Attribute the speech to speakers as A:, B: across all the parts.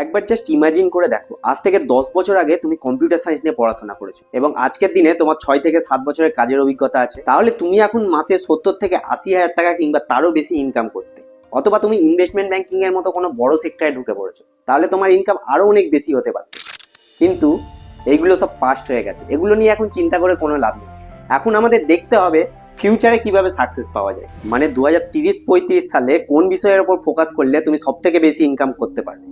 A: একবার just imagine করে দেখো, আজ থেকে 10 বছর আগে তুমি কম্পিউটার সায়েন্স নিয়ে পড়াশোনা করেছো এবং আজকের দিনে তোমার 6 থেকে 7 বছরের কাজের অভিজ্ঞতা আছে। তাহলে তুমি এখন মাসে 70 থেকে 80 হাজার টাকা কিংবা তারও বেশি ইনকাম করতে, অথবা তুমি ইনভেস্টমেন্ট ব্যাংকিং এর মতো কোনো বড় সেক্টরে ঢুকে পড়েছো, তাহলে তোমার ইনকাম আরো অনেক বেশি হতে পারে। কিন্তু এইগুলো সব পাস্ট হয়ে গেছে, এগুলো নিয়ে এখন চিন্তা করে কোনো লাভ নেই। এখন আমাদের দেখতে হবে ফিউচারে কিভাবে সাকসেস পাওয়া যায়, মানে 2030-35 সালে কোন বিষয়ের উপর ফোকাস করলে তুমি সব থেকে বেশি ইনকাম করতে পারবে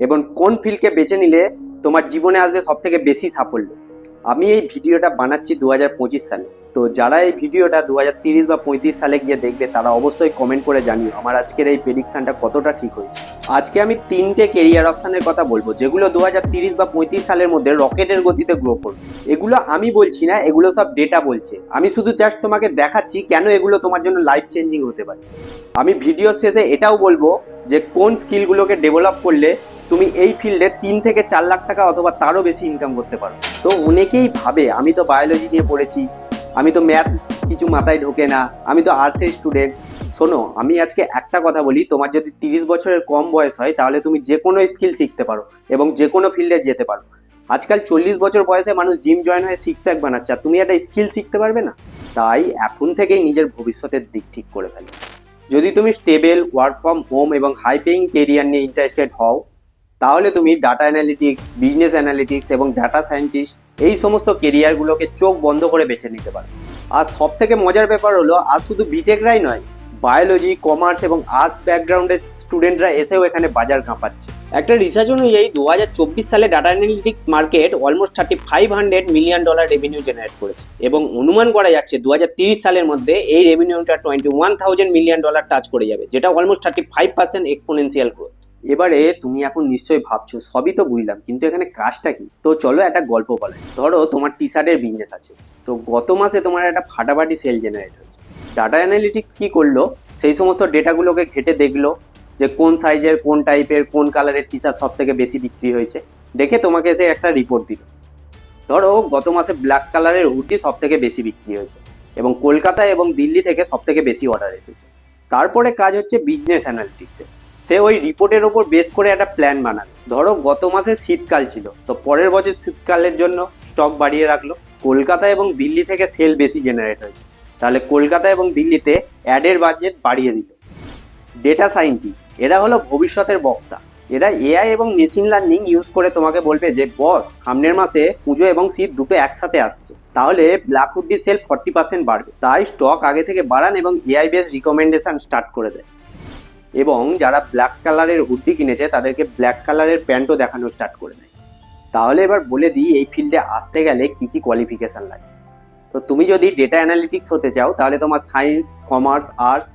A: এবং কোন ফিল্ডকে বেছে নিলে তোমার জীবনে আসবে সব থেকে বেশি সাফল্য। আমি এই ভিডিওটা বানাচ্ছি 2025 সালে, তো যারা এই ভিডিওটা 2030 বা 35 সালে গিয়ে দেখবে তারা অবশ্যই কমেন্ট করে জানিও আমার আজকের এই প্রেডিকশনটা কতটা ঠিক হয়েছে। আজকে আমি 3টে কেরিয়ার অপশনের কথা বলবো যেগুলো 2030 বা 35 সালের মধ্যে রকেটের গতিতে গ্রো করবে। এগুলো আমি বলছি না, এগুলো সব ডেটা বলছে। আমি শুধু জাস্ট তোমাকে দেখাচ্ছি কেন এগুলো তোমার জন্য লাইফ চেঞ্জিং হতে পারে। আমি ভিডিওর শেষে এটাও বলবো যে কোন স্কিলগুলোকে ডেভেলপ করলে তুমি এই ফিল্ডে 3 থেকে 4 লাখ টাকা অথবা তারও বেশি ইনকাম করতে পারো। তো অনেকেই ভাবে আমি তো বায়োলজি নিয়ে পড়েছি, আমি তো ম্যাথ কিছু মাথায় ঢোকে না, আমি তো আর্টসের স্টুডেন্ট। শোনো, আমি আজকে একটা কথা বলি, তোমার যদি 30 বছরের কম বয়স হয় তাহলে তুমি যে কোনো স্কিল শিখতে পারো এবং যে কোনো ফিল্ডে যেতে পারো। আজকাল 40 বছর বয়সে মানুষ জিম জয়েন হয়ে 6 প্যাক বানাচ্ছে, আর তুমি একটা স্কিল শিখতে পারবে না? তাই এখন থেকেই নিজের ভবিষ্যতের দিক ঠিক করে ফেলো। যদি তুমি স্টেবল ওয়ার্ক ফ্রম হোম এবং হাই পেইং কেরিয়ার নিয়ে ইন্টারেস্টেড হও, তাহলে তুমি ডাটা অ্যানালিটিক্স, বিজনেস অ্যানালিটিক্স এবং ডাটা সায়েন্টিস্ট এই সমস্ত কেরিয়ারগুলোকে চোখ বন্ধ করে বেছে নিতে পারো। আর সব থেকে মজার ব্যাপার হলো, আজ শুধু বিটেকরাই নয়, বায়োলজি, কমার্স এবং আর্টস ব্যাকগ্রাউন্ডের স্টুডেন্টরা এসেও এখানে বাজার কাঁপাচ্ছে। একটা রিসার্চ অনুযায়ী 2024 সালে data analytics market almost $3500 million revenue generate করেছে এবং অনুমান করা যাচ্ছে 2030 সালের মধ্যে এই রেভিনিউটা $21,000 মিলিয়ন টাচ করে যাবে, যেটা অলমোস্ট 35% এক্সপোনেনশিয়াল গ্রোথ। এবারে তুমি এখন নিশ্চয়ই ভাবছো সবই তো বুঝলাম, কিন্তু এখানে কাজটা কি? তো চলো একটা গল্প বলাই। ধরো তোমার টি শার্টের বিজনেস আছে, তো গত মাসে তোমার একটা ফাটাফাটি সেল জেনারেট হয়েছে। ডাটা অ্যানালিটিক্স কি করলো, সেই সমস্ত ডেটাগুলোকে ঘেটে দেখলো যে কোন সাইজের, কোন টাইপের, কোন কালারের টি শার্ট সব থেকে বেশি বিক্রি হয়েছে। দেখে তোমাকে এসে একটা রিপোর্ট দিল। ধরো গত মাসে ব্ল্যাক কালারের হুডি সব থেকে বেশি বিক্রি হয়েছে এবং কলকাতা এবং দিল্লি থেকে সব থেকে বেশি অর্ডার এসেছে। তারপরে কাজ হচ্ছে বিজনেস অ্যানালিটিক্সের। সে ওই রিপোর্টের ওপর বেস করে একটা প্ল্যান বানাবে। ধরো গত মাসে শীতকাল ছিল, তো পরের বছর শীতকালের জন্য স্টক বাড়িয়ে রাখলো। কলকাতা এবং দিল্লি থেকে সেল বেশি জেনারেট হয়েছে, তাহলে কলকাতা এবং দিল্লিতে অ্যাডের বাজেট বাড়িয়ে দিল। ডেটা সায়েন্টিস্ট এরা হলো ভবিষ্যতের বক্তা। এরা এআই এবং মেশিন লার্নিং ইউজ করে তোমাকে বলবে যে বস, সামনের মাসে পুজো এবং শীত দুটো একসাথে আসছে, তাহলে ব্ল্যাক হুডি সেল 40% বাড়বে। তাই স্টক আগে থেকে বাড়ান এবং এআই বেস রিকমেন্ডেশন স্টার্ট করে দেয়। এবং যারা ব্ল্যাক কালারের হুডি কিনেছে তাদেরকে ব্ল্যাক কালারের প্যান্টও দেখানো স্টার্ট করে দেয়। তাহলে এবার বলে দিই এই ফিল্ডে আসতে গেলে কি কি কোয়ালিফিকেশন লাগে। তো তুমি যদি ডেটা অ্যানালিটিক্স হতে চাও তাহলে তোমার সায়েন্স, কমার্স, আর্টস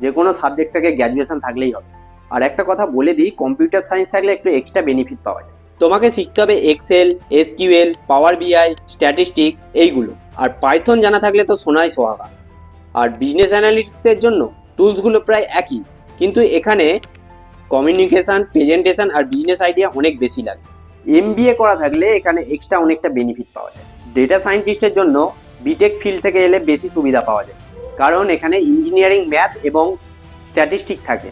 A: যে কোনো সাবজেক্ট থেকে গ্র্যাজুয়েশন থাকলেই হবে। আর একটা কথা বলে দিই, কম্পিউটার সায়েন্স থাকলে একটু এক্সট্রা বেনিফিট পাওয়া যায়। তোমাকে শিখতে হবে এক্সেল, এসকিউএল, পাওয়ার বিআই, স্ট্যাটিস্টিক এইগুলো। আর পাইথন জানা থাকলে তো সোনাই সোহাগা। আর বিজনেস অ্যানালিটিক্সের জন্য টুলসগুলো প্রায় একই, কিন্তু এখানে কমিউনিকেশন, প্রেজেন্টেশন আর বিজনেস আইডিয়া অনেক বেশি লাগে। এমবিএ করা থাকলে এখানে এক্সট্রা অনেকটা বেনিফিট পাওয়া যায়। ডেটা সায়েন্টিস্টের জন্য বিটেক ফিল্ড থেকে এলে বেশি সুবিধা পাওয়া যায়, কারণ এখানে ইঞ্জিনিয়ারিং, ম্যাথ এবং স্ট্যাটিস্টিক থাকে।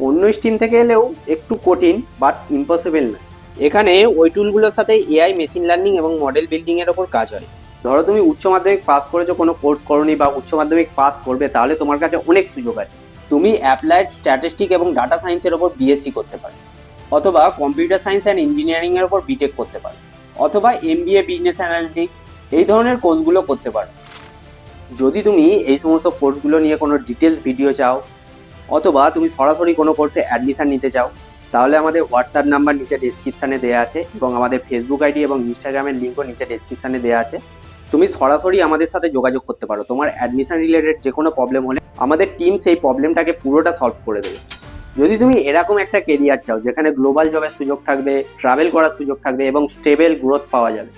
A: অন্য স্ট্রিম থেকে এলেও একটু কঠিন, বাট ইম্পসিবল না। এখানে ওই টুলগুলোর সাথে এআই, মেশিন লার্নিং এবং মডেল বিল্ডিং এর ওপর কাজ হয়। ধরো তুমি উচ্চ মাধ্যমিক পাস করেছো, কোনো কোর্স করোনি বা উচ্চ মাধ্যমিক পাস করবে, তাহলে তোমার কাছে অনেক সুযোগ আছে। তুমি অ্যাপ্লাইড স্ট্যাটিস্টিক এবং ডাটা সায়েন্সের ওপর বিএসসি করতে পারো, অথবা কম্পিউটার সায়েন্স অ্যান্ড ইঞ্জিনিয়ারিং এর ওপর বিটেক করতে পারো, অথবা এমবিএ বিজনেস অ্যানালিটিক্স এই ধরনের কোর্সগুলো করতে পারো। যদি তুমি এই সমস্ত কোর্সগুলো নিয়ে কোনো ডিটেলস ভিডিও চাও, অথবা তুমি সরাসরি কোনো কোর্সে অ্যাডমিশন নিতে চাও, তাহলে আমাদের হোয়াটসঅ্যাপ নাম্বার নিচে ডেসক্রিপশানে দেওয়া আছে এবং আমাদের ফেসবুক আইডি এবং ইনস্টাগ্রামের লিঙ্কও নিচে ডেসক্রিপশানে দেওয়া আছে। তুমি সরাসরি আমাদের সাথে যোগাযোগ করতে পারো। তোমার অ্যাডমিশন রিলেটেড যে কোনো প্রবলেম হলে আমাদের টিম সেই প্রবলেমটাকে পুরোটা সলভ করে দেবে। যদি তুমি এরকম একটা কেরিয়ার চাও যেখানে গ্লোবাল জবের সুযোগ থাকবে, ট্রাভেল করার সুযোগ থাকবে এবং স্টেবল গ্রোথ পাওয়া যাবে,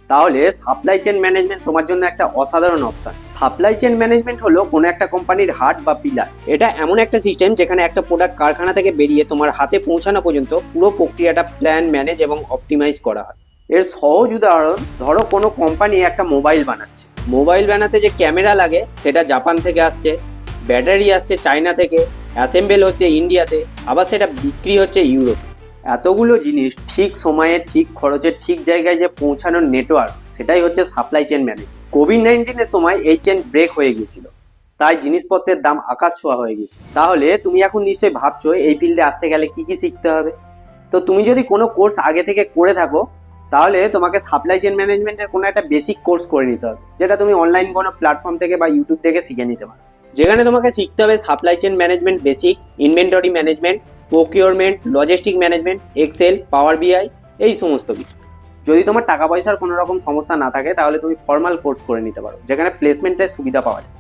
A: তাহলে সাপ্লাই চেন ম্যানেজমেন্ট তোমার জন্য একটা অসাধারণ অপশন। সাপ্লাই চেন ম্যানেজমেন্ট হলো কোনো একটা কোম্পানির হার্ট বা পিলার। এটা এমন একটা সিস্টেম যেখানে একটা প্রোডাক্ট কারখানা থেকে বেরিয়ে তোমার হাতে পৌঁছানো পর্যন্ত পুরো প্রক্রিয়াটা প্ল্যান, ম্যানেজ এবং অপটিমাইজ করা হয়। এর সহজ উদাহরণ, ধরো কোনো কোম্পানি একটা মোবাইল বানাচ্ছে। মোবাইল বানাতে যে ক্যামেরা লাগে সেটা জাপান থেকে আসছে, ব্যাটারি আসছে চায়না থেকে, অ্যাসেম্বল হচ্ছে ইন্ডিয়াতে, আবার সেটা বিক্রি হচ্ছে ইউরোপ। এতগুলো জিনিস ঠিক সময়ে ঠিক খরচে ঠিক জায়গায় যে পৌঁছানোর নেটওয়ার্ক, সেটাই হচ্ছে সাপ্লাই চেন ম্যানেজমেন্ট। কোভিড-19 সময় এই চেন ব্রেক হয়ে গিয়েছিল, তাই জিনিসপত্রের দাম আকাশ ছোঁয়া হয়ে গেছে। তাহলে তুমি এখন নিশ্চয়ই ভাবছো এই ফিল্ডে আসতে গেলে কি কি শিখতে হবে। তো তুমি যদি কোনো কোর্স আগে থেকে করে থাকো, তাহলে তোমাকে সাপ্লাই চেন ম্যানেজমেন্টের কোনো একটা বেসিক কোর্স করে নিতে হবে, যেটা তুমি অনলাইন কোনো প্ল্যাটফর্ম থেকে বা ইউটিউব থেকে শিখে নিতে পারো। যেখানে তোমাকে শিখতে হবে supply chain management basic, inventory management, procurement, logistic management, Excel, Power BI, এই সমস্ত কিছু। যদি তোমার টাকা পয়সার কোনো রকম সমস্যা না থাকে, তাহলে তুমি ফর্মাল কোর্স করে নিতে পারো, যেখানে প্লেসমেন্টের সুবিধা পাওয়া যায়।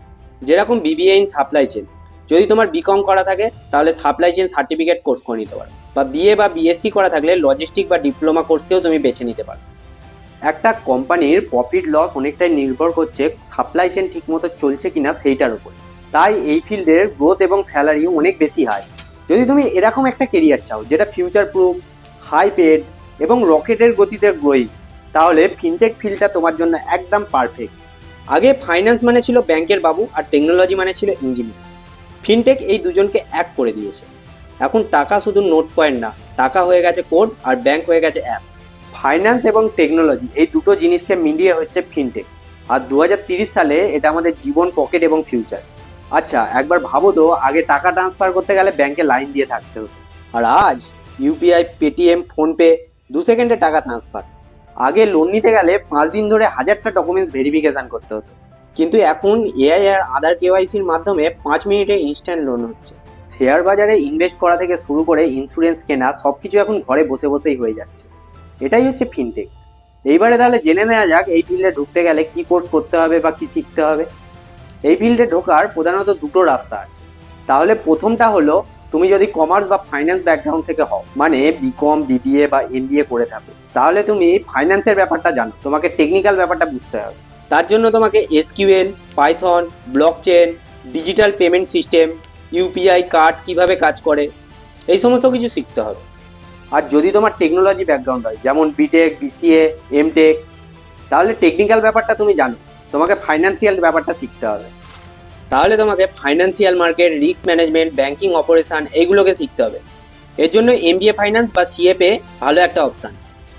A: যেরকম বিবিএ ইন সাপ্লাই চেন, যদি তোমার বিকম করা থাকে তাহলে সাপ্লাই চেন সার্টিফিকেট কোর্স করে নিতে পারো, বা বিএ বা বিএসসি করা থাকলে লজিস্টিক বা ডিপ্লোমা কোর্সকেও তুমি বেছে নিতে পারো। একটা কোম্পানির প্রফিট লস অনেকটাই নির্ভর করছে সাপ্লাই চেন ঠিকমতো চলছে কিনা সেইটার উপর। তাই এই ফিল্ডের গ্রোথ এবং স্যালারি অনেক বেশি হাই। যদি তুমি এরকম একটা কেরিয়ার চাও যেটা ফিউচার প্রুফ, হাই পেড এবং রকেটের গতিতে গ্রোয়িং, তাহলে ফিনটেক ফিল্ডটা তোমার জন্য একদম পারফেক্ট। আগে ফাইন্যান্স মানে ছিল ব্যাংকের বাবু, আর টেকনোলজি মানে ছিল ইঞ্জিনিয়ার। ফিনটেক এই দুজনকে এক করে দিয়েছে। এখন টাকা শুধু নোট পয়েন্ট না, টাকা হয়ে গেছে কোড, আর ব্যাংক হয়ে গেছে অ্যাপ। ফাইন্যান্স এবং টেকনোলজি এই দুটো জিনিসকে মিলিয়ে হচ্ছে ফিনটেক। আর 2030 সালে এটা আমাদের জীবন, পকেট এবং ফিউচার। আচ্ছা, একবার ভাবো তো, আগে টাকা ট্রান্সফার করতে গেলে ব্যাংকে লাইন দিয়ে থাকতে হতো, আর আজ ইউপিআই, পেটিএম, ফোনপে, 2 সেকেন্ডে টাকা ট্রান্সফার। আগে লোন নিতে গেলে 5 দিন ধরে 1000টা ডকুমেন্টস ভেরিফিকেশন করতে হতো, কিন্তু এখন এআই আর আদার কেওয়াইসির মাধ্যমে 5 মিনিটে ইনস্ট্যান্ট লোন হচ্ছে। শেয়ার বাজারে ইনভেস্ট করা থেকে শুরু করে ইন্স্যুরেন্স কেনা, সবকিছু এখন ঘরে বসে বসেই হয়ে যাচ্ছে। এটাই হচ্ছে ফিনটেক। এইবারে তাহলে জেনে নেওয়া যাক এই ফিল্ডে ঢুকতে গেলে কি কোর্স করতে হবে বা কি শিখতে হবে। এই ফিল্ডে ঢোকার প্রধানত দুটো রাস্তা আছে। তাহলে প্রথমটা হলো, তুমি যদি কমার্স বা ফাইন্যান্স ব্যাকগ্রাউন্ড থেকে হও, মানে বিকম, বিবিএ বা এমবিএ করে থাকো, তাহলে তুমি ফাইন্যান্সের ব্যাপারটা জানো, তোমাকে টেকনিক্যাল ব্যাপারটা বুঝতে হবে। তার জন্য তোমাকে SQL, Python, blockchain, digital payment system, UPI card কিভাবে কাজ করে, এই সমস্ত কিছু শিখতে হবে। আর যদি তোমার টেকনোলজি ব্যাকগ্রাউন্ড হয়, যেমন বিটেক, বিসিএ, এমটেক, তাহলে টেকনিক্যাল ব্যাপারটা তুমি জানো, তোমাকে ফাইন্যান্সিয়াল ব্যাপারটা শিখতে হবে। তাহলে তোমাকে financial market, risk management, banking operation, এইগুলোকে শিখতে হবে। এর জন্য এমবিএ ফাইন্যান্স বা সিএফএ ভালো একটা অপশান।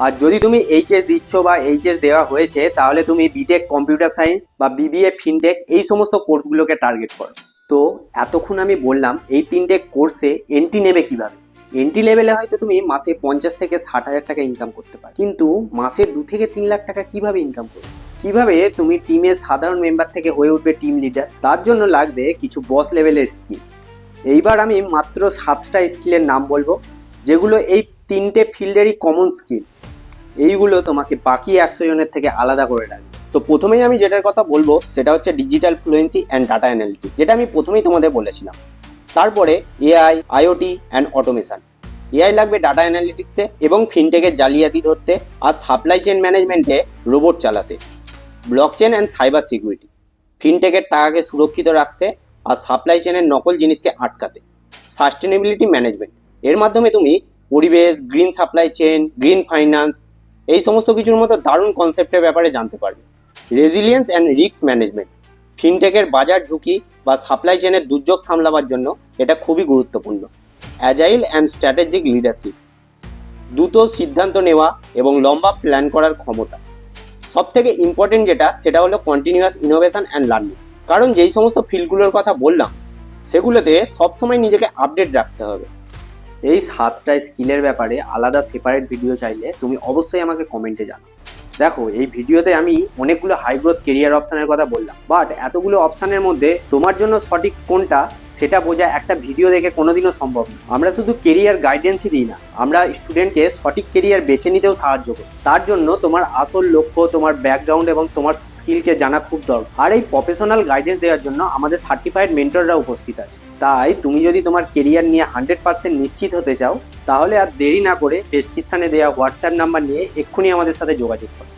A: আর যদি তুমি এইচএস দিচ্ছ বা এইচএস দেওয়া হয়েছে, তাহলে তুমি বিটেক কম্পিউটার সায়েন্স বা বিবিএ ফিনটেক, এই সমস্ত কোর্সগুলোকে টার্গেট করো। তো এতক্ষণ আমি বললাম এই 3টে কোর্সে এন্ট্রি নেবে কিভাবে। এন্ট্রি লেভেলে হয়তো তুমি মাসে 50 থেকে 60 হাজার টাকা ইনকাম করতে পারো, কিন্তু মাসে 2 থেকে 3 লাখ টাকা কিভাবে ইনকাম করবে? কিভাবে তুমি টিমের সাধারণ মেম্বার থেকে হয়ে উঠবে টিম লিডার? তার জন্য লাগবে কিছু বস লেভেলের স্কিল। এইবার আমি মাত্র 7টা স্কিলের নাম বলবো, যেগুলো এই 3টে ফিল্ডেরই কমন স্কিল। এইগুলো তোমাকে বাকি 100 জনের থেকে আলাদা করে রাখবে। তো প্রথমেই আমি যেটার কথা বলবো সেটা হচ্ছে digital fluency and data analytics, যেটা আমি প্রথমেই তোমাদের বলেছিলাম। তারপরে AI, IoT and automation. AI লাগবে ডাটা অ্যানালিটিক্সে এবং ফিনটেকের জালিয়াতি ধরতে, আর সাপ্লাই চেন ম্যানেজমেন্টে রোবট চালাতে। ব্লকচেন অ্যান্ড সাইবার সিকিউরিটি, ফিনটেকের টাকাকে সুরক্ষিত রাখতে আর সাপ্লাই চেনের নকল জিনিসকে আটকাতে। সাস্টেনেবিলিটি ম্যানেজমেন্ট, এর মাধ্যমে তুমি পরিবেশ, green supply chain, green finance, এই সমস্ত কিছুর মতো দারুণ কনসেপ্টের ব্যাপারে জানতে পারবে। রেজিলিয়েন্স অ্যান্ড রিস্ক ম্যানেজমেন্ট, ফিনটেকের বাজার ঝুঁকি বা সাপ্লাই চেনের দুর্যোগ সামলাবার জন্য এটা খুবই গুরুত্বপূর্ণ। অ্যাজাইল অ্যান্ড স্ট্র্যাটেজিক লিডারশিপ, দ্রুত সিদ্ধান্ত নেওয়া এবং লম্বা প্ল্যান করার ক্ষমতা। সব থেকে ইম্পর্টেন্ট যেটা, সেটা হলো কন্টিনিউয়াস ইনোভেশন অ্যান্ড লার্নিং। কারণ যেই সমস্ত ফিল্ডগুলোর কথা বললাম, সেগুলোতে সবসময় নিজেকে আপডেট রাখতে হবে। এই 7টা স্কিলের ব্যাপারে আলাদা সেপারেট ভিডিও চাইলে তুমি অবশ্যই আমাকে কমেন্টে জানাও। দেখো, এই ভিডিওতে আমি অনেকগুলো হাই গ্রোথ কেরিয়ার অপশানের কথা বললাম, বাট এতগুলো অপশানের মধ্যে তোমার জন্য সঠিক কোনটা সেটা বোঝা একটা ভিডিও দেখে কোনোদিনও সম্ভব না। আমরা শুধু কেরিয়ার গাইডেন্সই দিই না, আমরা স্টুডেন্টকে সঠিক কেরিয়ার বেছে নিতেও সাহায্য করি। তার জন্য তোমার আসল লক্ষ্য, তোমার ব্যাকগ্রাউন্ড এবং তোমার স্কিলকে জানা খুব দরকার। আর এই প্রফেশনাল গাইডেন্স দেওয়ার জন্য আমাদের সার্টিফাইড মেন্টররা উপস্থিত আছে। তাই তুমি যদি তোমার কেরিয়ার নিয়ে 100% নিশ্চিত হতে চাও, তাহলে আর দেরি না করে ডেসক্রিপশনে দেওয়া হোয়াটসঅ্যাপ নাম্বার নিয়ে এক্ষুনি আমাদের সাথে যোগাযোগ করো।